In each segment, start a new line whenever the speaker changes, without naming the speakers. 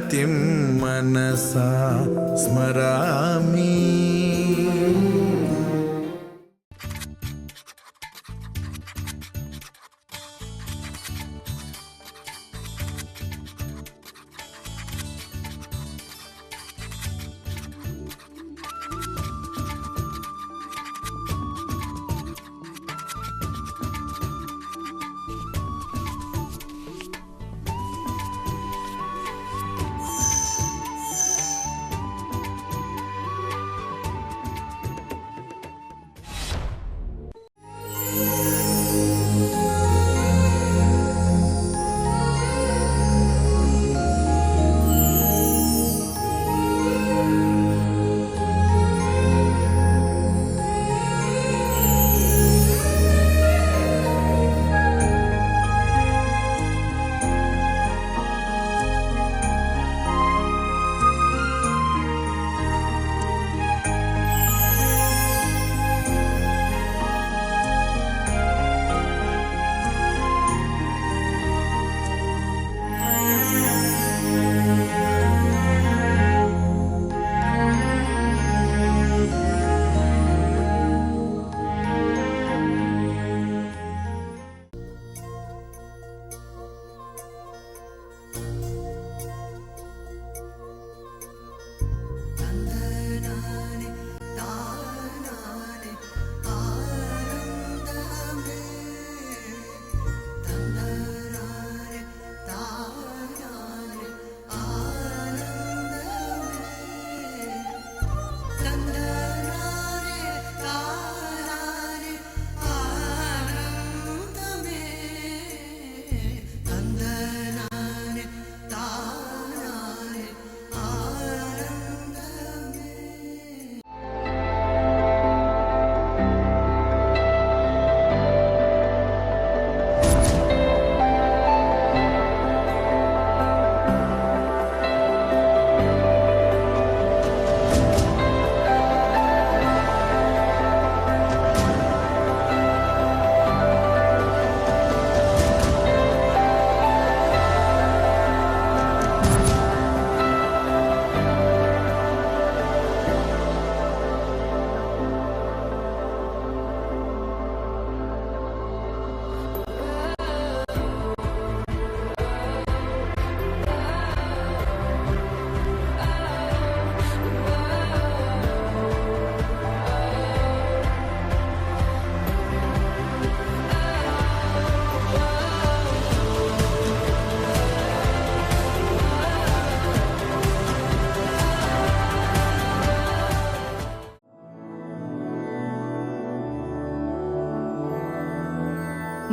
रतिं मनसा स्मरामि।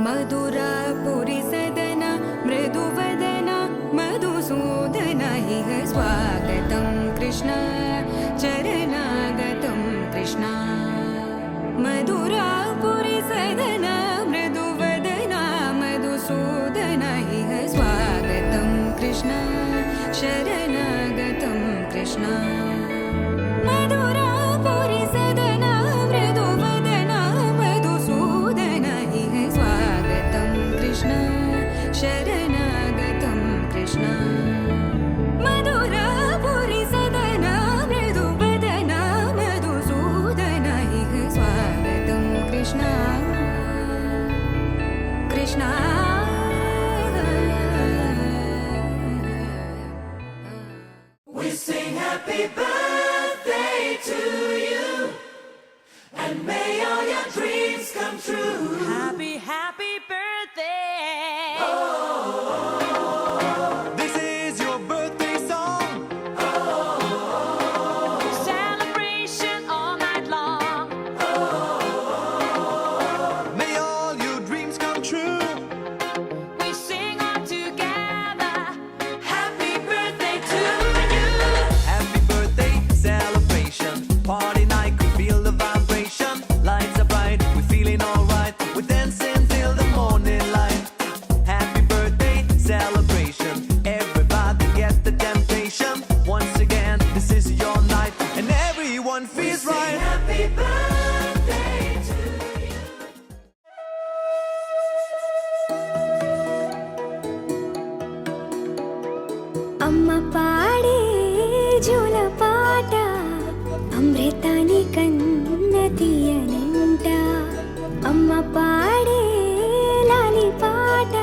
मधुरापुरी सदन मृदुवदन मधुसूदन इह स्वागतं कृष्ण चरणागतं कृष्ण। मधुरापुरी सदन मृदुवदन मधुसूदन इह स्वागतं कृष्ण शरणागतं कृष्ण। मधुरापुरी सदन मृदुवदन मधुसूदन इह स्वागतं कृष्ण शरणागतं कृष्ण। मधुरापुरी सदन मृदुवदन मधुसूदन इह स्वागतं Krishna Krishna.
We sing happy birthday to you, and may all your dreams come true.
Happy, happy birthday!
This is your birthday song.
Celebration all night long.
May all your dreams come true.
We sing all together.
Happy birthday to you.
Happy birthday celebration. Party night, could feel the vibration. Lights are bright, we're feeling alright. We're dancing till
జోల పాట అమృతాని కన్న తీయనంట అమ్మ పాడే లాలి పాట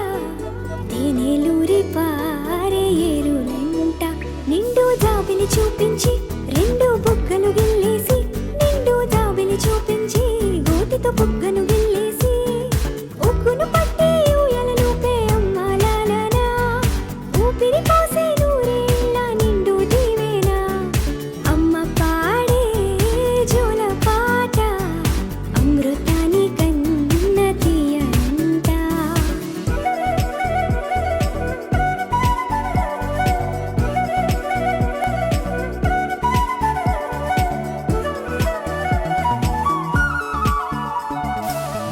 తేనెలూరి పారే ఏరులంట నిండు జాబిలి చూపించి రెండు బుగ్గలు గిల్లేసి నిండు జాబిలి చూపించి గోటితో బుగ్గను గిల్లేసి ఉగ్గును పట్టి ఊయలలోపే అమ్మ లాలనా ఊపిరి పోసే నూరేళ్ళ నిండు దీవెనా అమ్మ పాడే జోల పాట అమృతాని కన్న తీయంట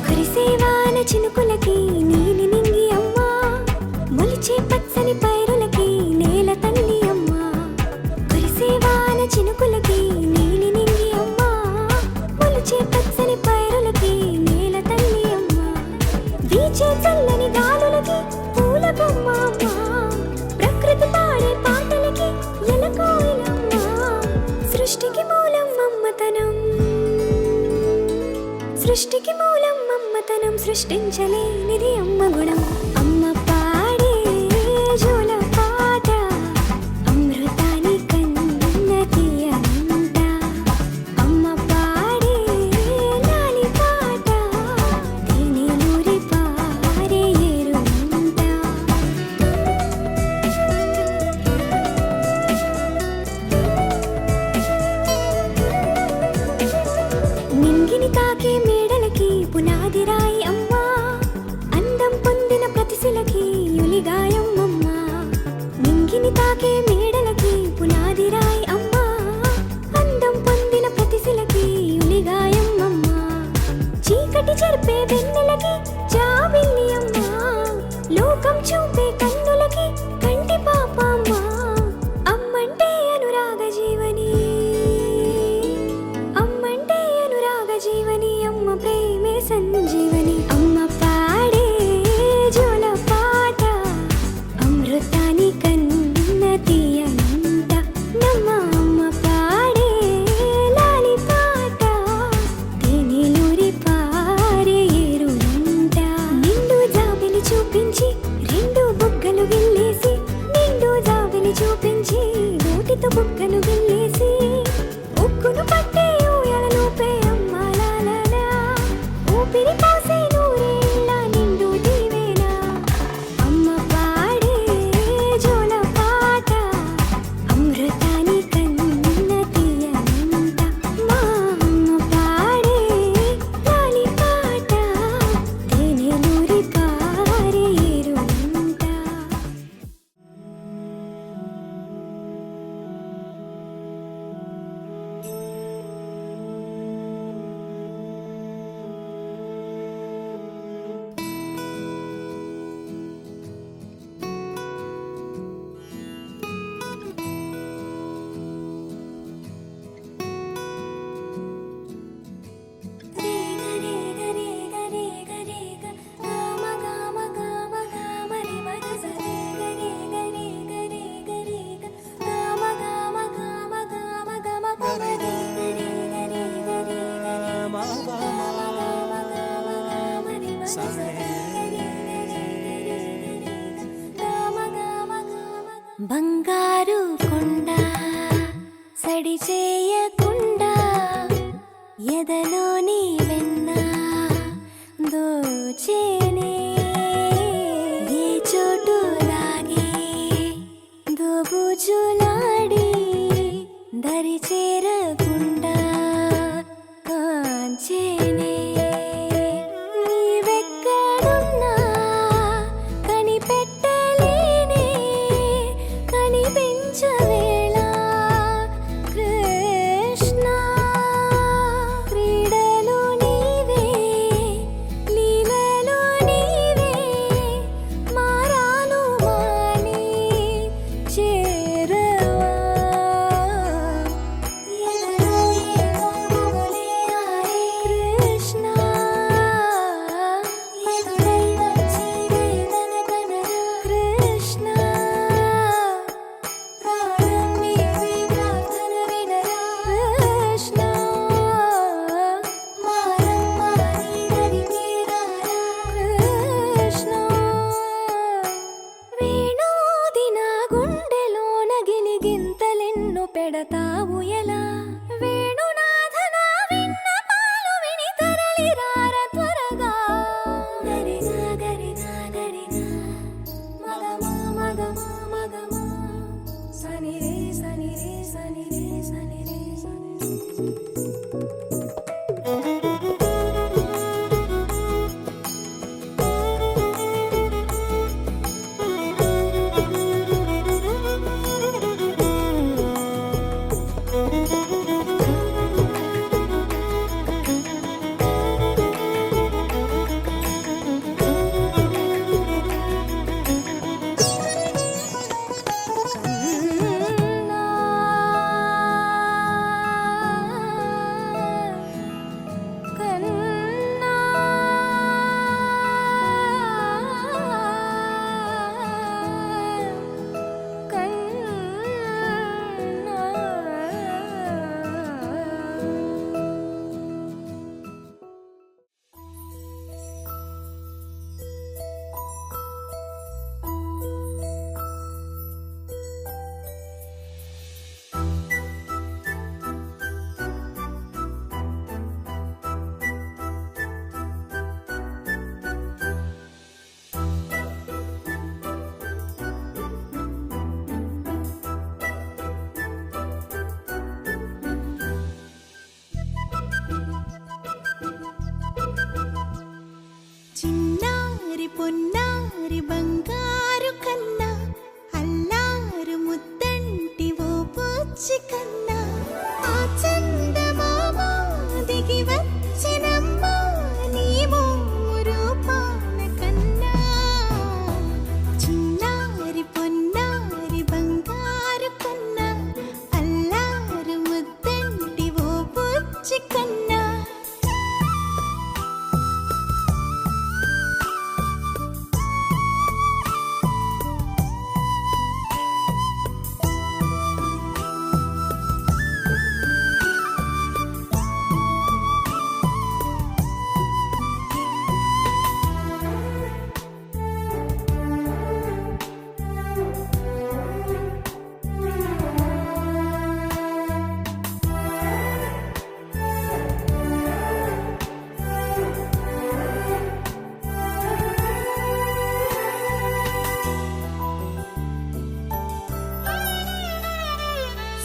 కురిసేవాన చినుకులకి నీలి నింగి అమ్మ మొలిచే పచ్చని పైరులకి నేల తల్లి అమ్మ కురిసేవాన చినుకులకి నీలి నింగి అమ్మ మొలిచే పచ్చని పైరులకి నేల తల్లి అమ్మ వీచే చల్లని గాలులకి పూల బొమ్మ అమ్మ ప్రకృతి పాడే పాటలకి ఎలకోయిలమ్మ సృష్టికి మూలం అమ్మతనం సృష్టికి మూలం అమ్మతనం సృష్టించలేనిది అమ్మ గుణం అమ్మ పాడే జోల పాట అమృతాని కన్న తీయనంట అమ్మ పాడే లాలి పాట తేనెలూరి పారే ఏరులంట నింగిని తాకే మేడలకి పునాది రాయి అమ్మా అందం పొందిన ప్రతిశిలకి యులిగాయం అమ్మా నింగిని తాకే మేడలకి పునాది రాయి అమ్మా అందం పొందిన ప్రతిశిలకి యులిగాయం అమ్మా చీకటి చెరిపే వెన్నెలకి జాబిల్లి అమ్మా లోకం చూపే కన్నులకి కంటి పాప అమ్మా అమ్మంటే అనురాగ జీవని అమ్మంటే అనురాగ జీవని అమ్మ ప్రేమే సంజీవని అమ్మ పాడే జోల పాట అమృతాని కన్న తీయనంట నమ్మ అమ్మ పాడే లాలి పాట తేనెలూరి పారే ఏరులంట నిండు జాబిలి చూపించి రెండు బుగ్గలు గిల్లేసి నిండు జాబిలి చూపించి నోటితో బుగ్గను గిల్లేసి ఉక్కును పట్టే ఊయలలోపే అమ్మ లాలనా ఊపిరి పోసే నూరేళ్ళ నిండు దీవెనా అమ్మ పాడే జోల పాట అమృతాని కన్న తీయనంట మా అమ్మ పాడే లాలి పాట తేనెలూరి పారే ఏరులంట బంగారు కొండ సడి చేయకుండా ఎదలోని వెన్న దోచేనే ఏ చోటు లాగే దోబుజులాడి దరి చేరకుండా కాంచేనే నీవెక్కడున్నా కనిపెట్టలేనే కనిపించవేళ కృష్ణ క్రీడలు నీవే లీలలు నీవే మారాను మాని చేరవా ఎదలో ఏమో నన్ను పెడతావు ఎలా వేణునాథనా విన్నపాలు విని తరలి రార త్వరగా గరినా గరినా గరినా మగమా మగమా మగమా సని రే సని రే సని రే సని రే సని చిన్నారి పొన్నారి బంగారు కన్నా అల్లారు ముద్దంటి ఓ పూచి కన్నా ఆ చందమామ దిగి వచ్చినమ్మ నీ రూపాల కన్నా చిన్నారి పొన్నారి బంగారు కన్నా అల్లారు ముద్దంటి ఓ పూచి కన్నా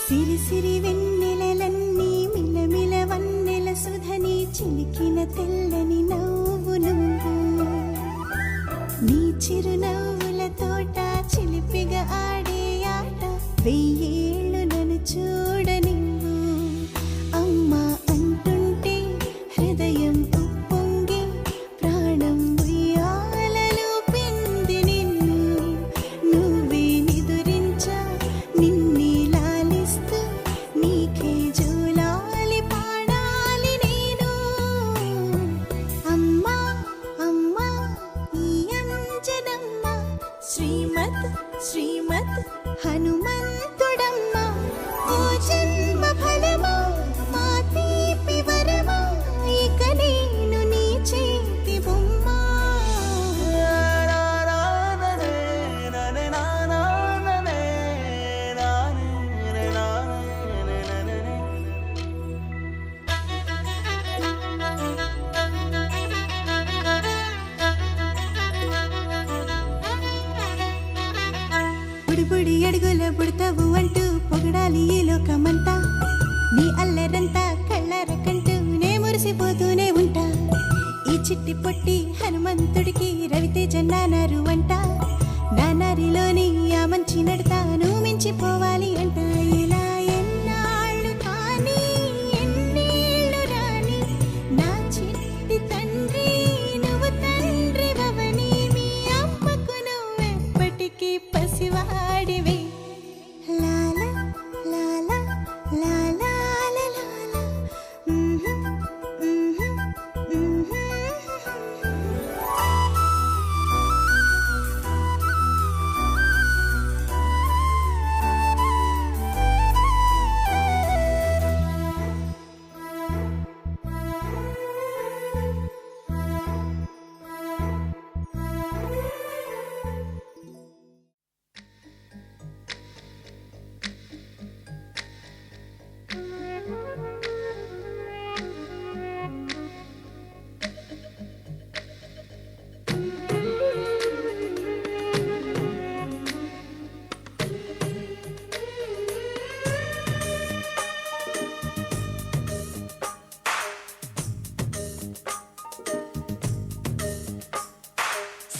సిరి సిరి వెన్నెలలన్నీ మిలమిల వన్నెల సుధని చిలికిన తెల్లని నవ్వు నువ్వు నీ చిరునవ్వుల తోట చిలిపిగా ఆడే ఆట వెయ్యేళ్ళు నన్ను చూడనివ్వు అమ్మా అంటుంటే హృదయం ఉప్పొంగి ప్రాణం ఉయ్యాలలో పిండి నిన్ను నువ్వే నిదురించా నిన్నే లాలిస్తూ నీకే జోలాలి పాడాలి నేను అమ్మా అమ్మా ఈ అంజనమ్మ శ్రీమత్ శ్రీమత్ హనుమంతుడమ్మ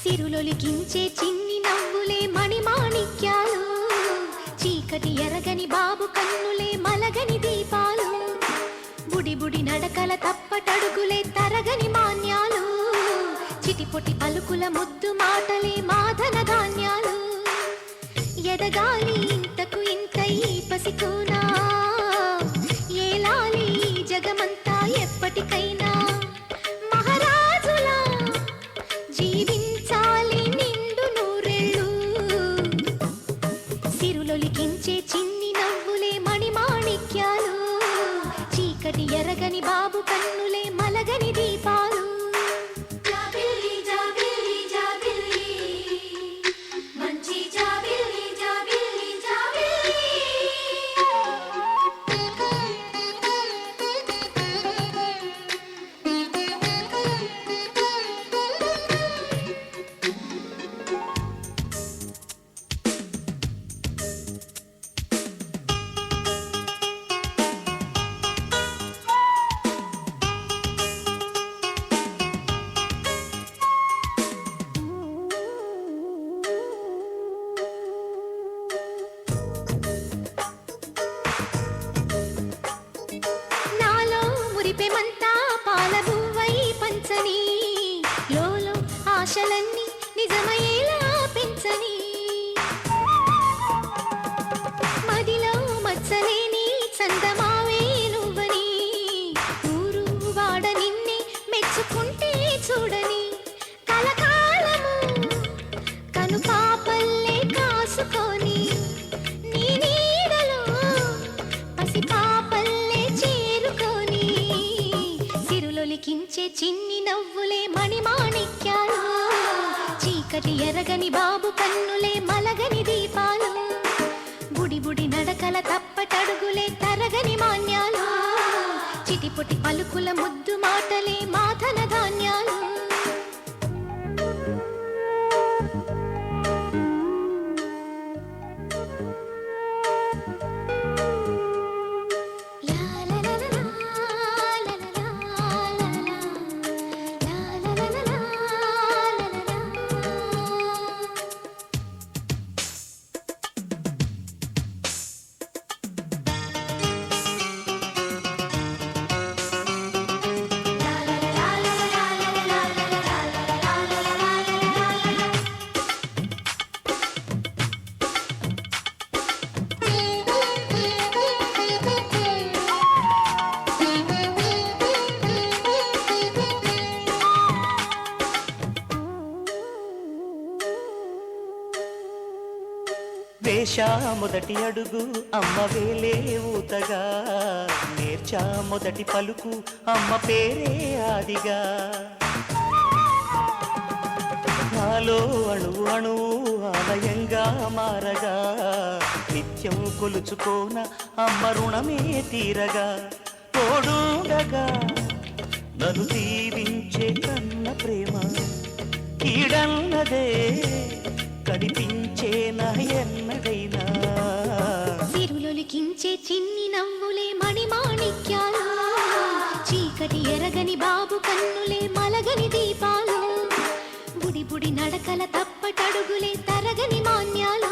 సిరులొలికించే చిన్ని నవ్వులే మణిమాణిక్యాలు, చీకటి ఎరగని బాబు కన్నులే మలగని దీపాలు, బుడి బుడి నడకల తప్పటడుగులే తరగని మాన్యాలు, చిటిపొటి పలుకుల ముద్దు మాటలే మాధన ధాన్యాలు, ఎదగాలి ఇంతకు ఇంత ఈ పసికోనా, ఏలాలి ఈ జగమంతా ఎప్పటికైనా, మహారాజులా జీవించాలి నిండు నూరేళ్ళు, సిరులొలికించే చిన్ని నవ్వులే మణిమాణిక్యాలు, చీకటి ఎరగని బాబు కన్నులే మలగని దీపాలు. జాబిల్లి జాబిల్లి జాబిల్లి మంచి జాబిల్లి జాబిల్లి జాబిల్లి. నాలో మురిపెమంతా పాలబువ్వై పంచని, లోలో ఆశలన్నీ నిజమయ్యేలా పెంచని, మదిలో మచ్చలేని చందమావే నువ్వని, ఊరు వాడ నిన్నే మెచ్చుకుంటే చూడని, కలకాలము కను పాపల్లే కాసుకొని, నీ నీడలో పసి పాపల్లే చేరుకొని, సిరులొలికించే చిన్ని నవ్వులే మణిమాణిక్యాలు, చీకటి ఎరగని బాబు కన్నులే మలగని దీపాలు, బుడి బుడి నడకల తప్పటడుగులే తరగని మాన్యాలు, చిటిపొటి పలుకుల ముద్దు మాటలే మాధన ధాన్యాలు.
వేశా మొదటి అడుగు అమ్మ వేలే ఊతగా, నేర్చా మొదటి పలుకు అమ్మ పేరే ఆదిగా, నాలో అణువు అణువు ఆలయంగా మారగా, నిత్యం కొలుచుకోన అమ్మ రుణమే తీరగా, తోడుండగా నన్ను దీవించే కన్న ప్రేమ కీడన్నదే కనిపించేనా ఎన్నడైనా,
సిరులొలికించే చిన్ని నవ్వులే మణిమాణిక్యాలు, చీకటి ఎరగని బాబు కన్నులే మలగని దీపాలు, బుడి బుడి నడకల తప్పటడుగులే తరగని మాన్యాలు,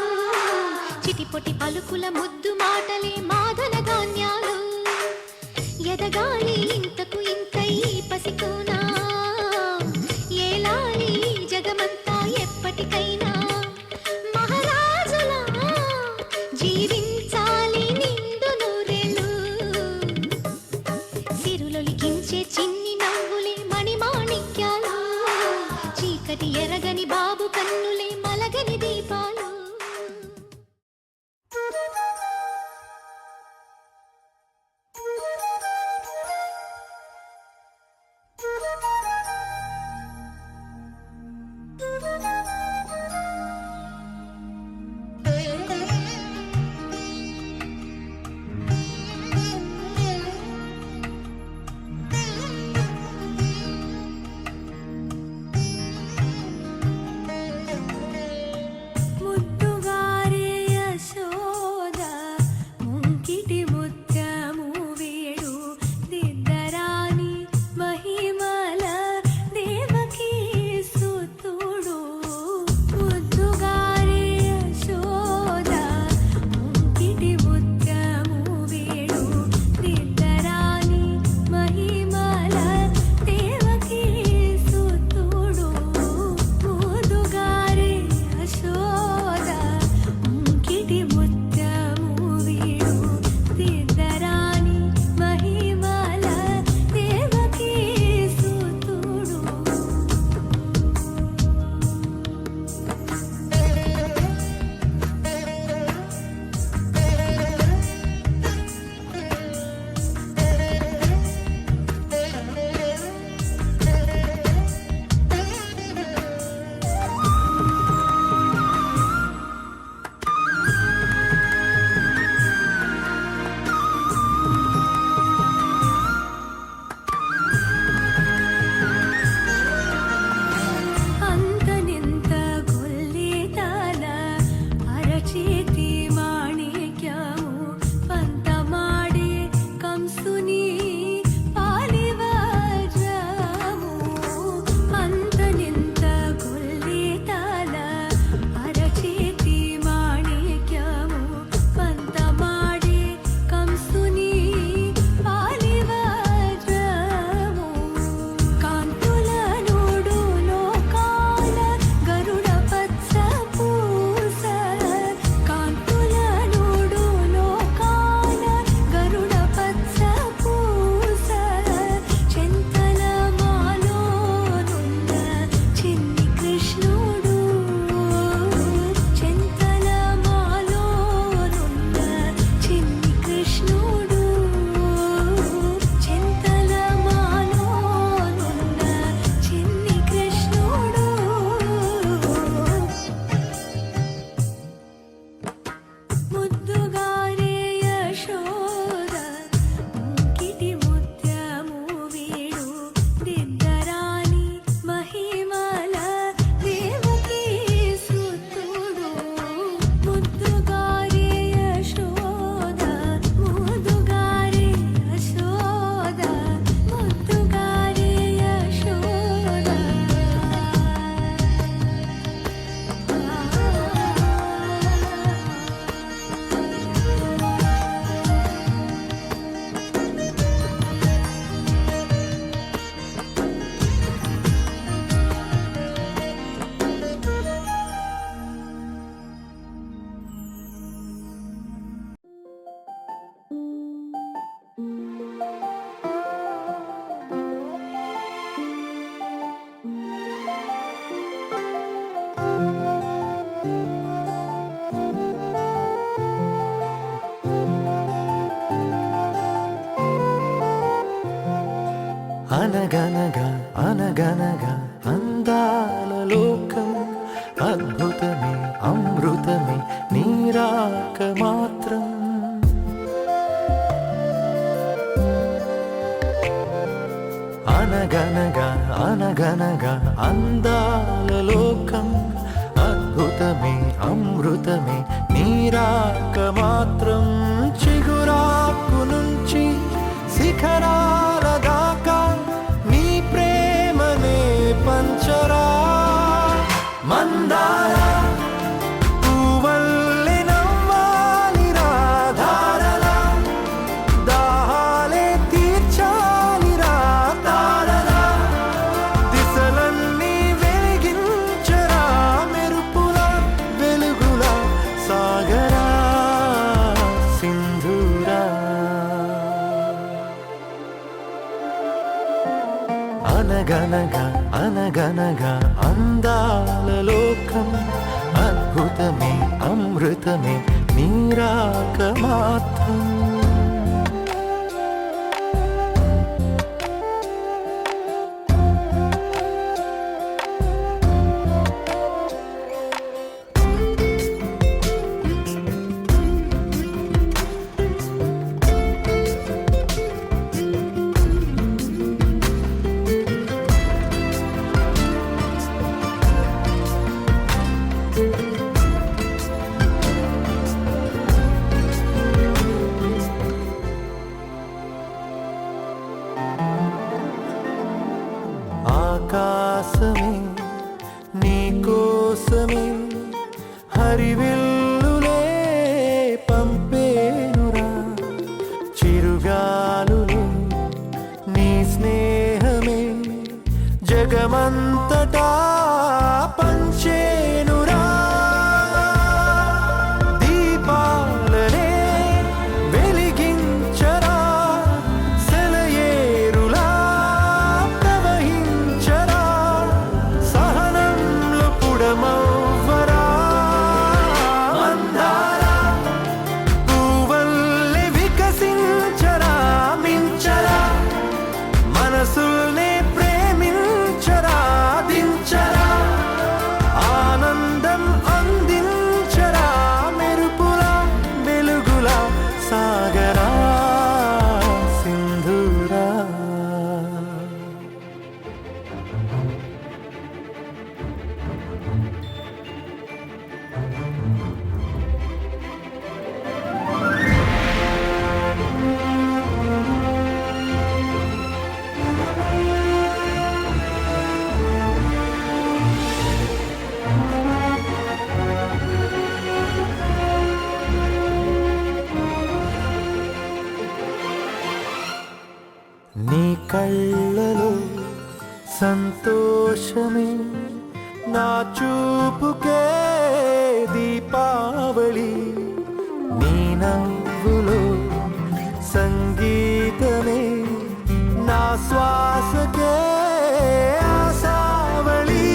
చిటిపొటి పలుకుల ముద్దు మాటలే మాధన ధాన్యాలు, ఎదగాలి ఇంతకు ఇంత ఈ పసికోనా, ఏలాలి ఈ జగమంతా ఎప్పటికైనా, మహారాజులా జీవించాలి నిండు నూరేళ్ళు, సిరులొలికించే చిన్ని నవ్వులే మణిమాణిక్యాలు, చీకటి ఎరగని బాబు కన్నులే మలగని దీపాలు.
అనగనగా అనగనగా అందాల లోకం అద్భుతమే అమృతమే నీరాక మాత్రం అనగనగా అనగనగా అందాల లోకం అద్భుతమే అమృతమే నీరాక మాత్రం చిగురాకు నుంచి శిఖరాల దాకా నీ ప్రేమనే పంచరా మందార పువ్వల్లె నవ్వాలి రాధారలా దాహాలే తీర్చాలి తారలా దిశలన్నీ వెలిగించరా మెరుపుల వెలుగుల సాగరా సింధూరా అనగనగా అనగనగా అందాల లోకం అద్భుతమే అమృతమే నీరాక మాత్రం ఆకాశమే నీ కోసమే హరివిల్లులే పంపేనురా చిరుగాలులే నీ స్నేహమే జగమంతటా పంచేనురా దీపాలనే వెలిగించరా సెలయేరులా ప్రవహించరా సహనంలో పుడమవ్వరా మందారా పువ్వల్లె వికసించరా మించరా మనసుల్నే ప్రేమించరా దించరా ఆనందం అందించరా మెరుపుల వెలుగుల సాగరా సింధూరా నీ కళ్ళలో సంతోషమే నా చూపుకే దీపావళి నీ నవ్వులో సంగీతమే నా శ్వాసకే ఆశావళి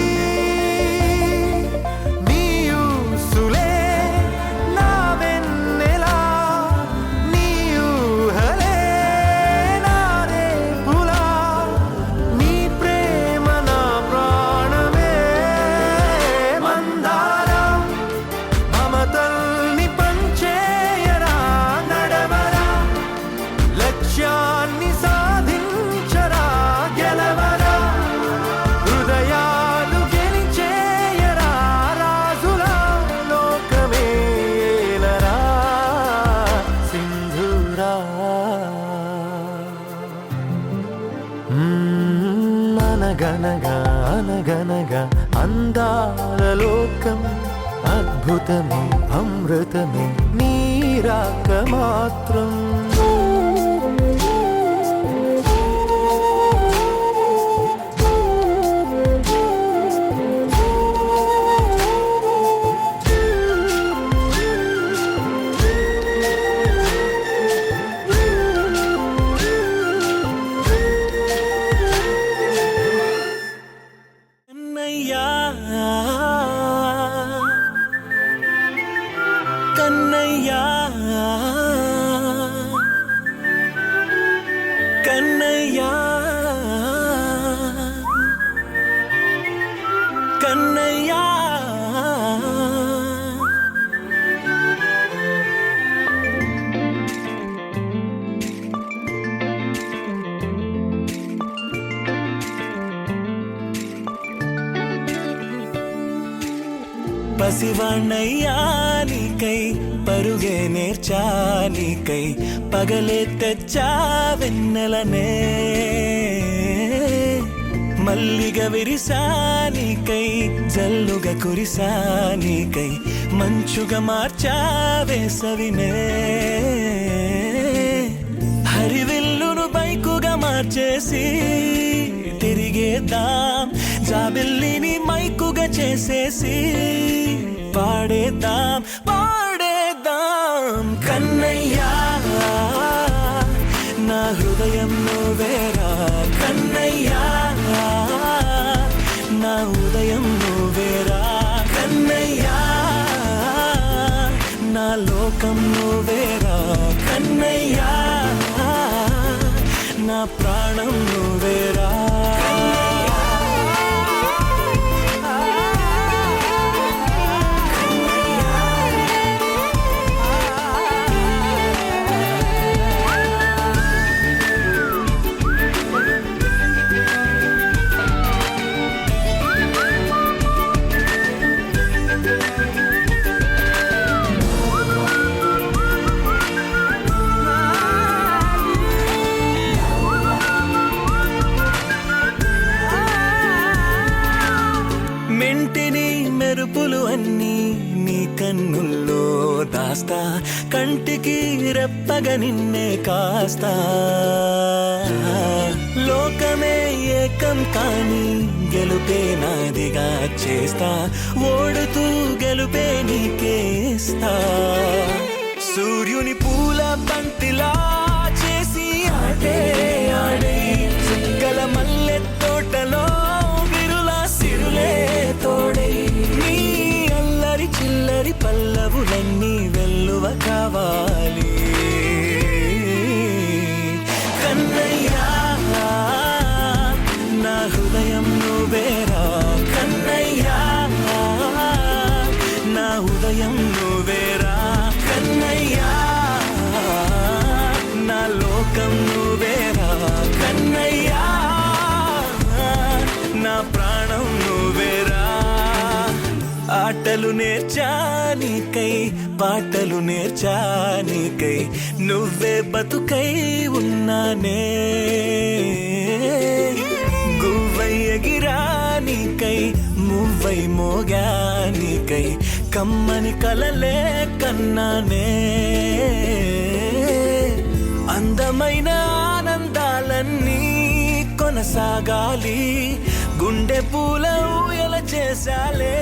నీ ఊసులే నా వెన్నెలా నీ ఊహలే నా రేపులా నీ ప్రేమ నా ప్రాణమే మందారా మమతల్ని పంచేయరా నడవరా లక్ష్యాన్ని సాధించరా గెలవరా హృదయాలు గెలిచేయరా రాజులా లోకమే ఏలరా సింధూరా అనగనగా అనగనగా అందాల లోకం అద్భుతమే అమృతమే నీరాక మాత్రం కన్నయ్యా పసివాణ్ణయ్యా నీకై పరుగే నేర్చా నీకై పగలే తెచ్చా వెన్నెలనే మల్లిగ విరిసా నీకై జల్లుగా కురిసా నీకై మంచుగా మార్చా వేసవినే హరివిల్లును బైకుగా మార్చేసి తిరిగేద్దాం జాబిల్లిని మైకుగా చేసేసి పాడేద్దాం పాడేద్దాం కన్నయ్యా నా హృదయం నువ్వేరా కన్నయ్యా నా ఉదయం నువ్వేరా కన్నయ్యా నా లోకం నువ్వేరా కన్నయ్యా నా ప్రాణం నువ్వేరా మెంటిని మెరుపులు అన్నీ నీ కన్నుల్లో దాస్తా కంటికి రెప్పగా నిన్నే కాస్తా లోకమే ఏకం కాని గెలుపే నాదిగా చేస్తా ఓడుతూ గెలుపే నీకేస్తా సూర్యుని పూల బంతిలా చేసి ఆడే ఆడే చుక్కల మల్లె తోటలో సిరులే తోడై నీ అల్లరి చిల్లరి పల్లవులన్నీ వెల్లువ కావాలి కన్నయ్యా నా హృదయం నువ్వేరా కన్నయ్యా నా ఉదయం నువ్వేరా కన్నయ్యా నా లోకం నువ్వేరా కన్నయ్యా నా ప్రాణం నువ్వేరా ఆటలు నేర్చా నీకై పాటలు నేర్చా నీకై నువ్వే బతుకై ఉన్నానే గువ్వై ఎగిరా నీకై మువ్వై మోగా నీకై కమ్మని కలలే కన్నానే అందమైన ఆనందాలన్నీ కొనసాగాలి గుండె పూల ఊయల చేసాలే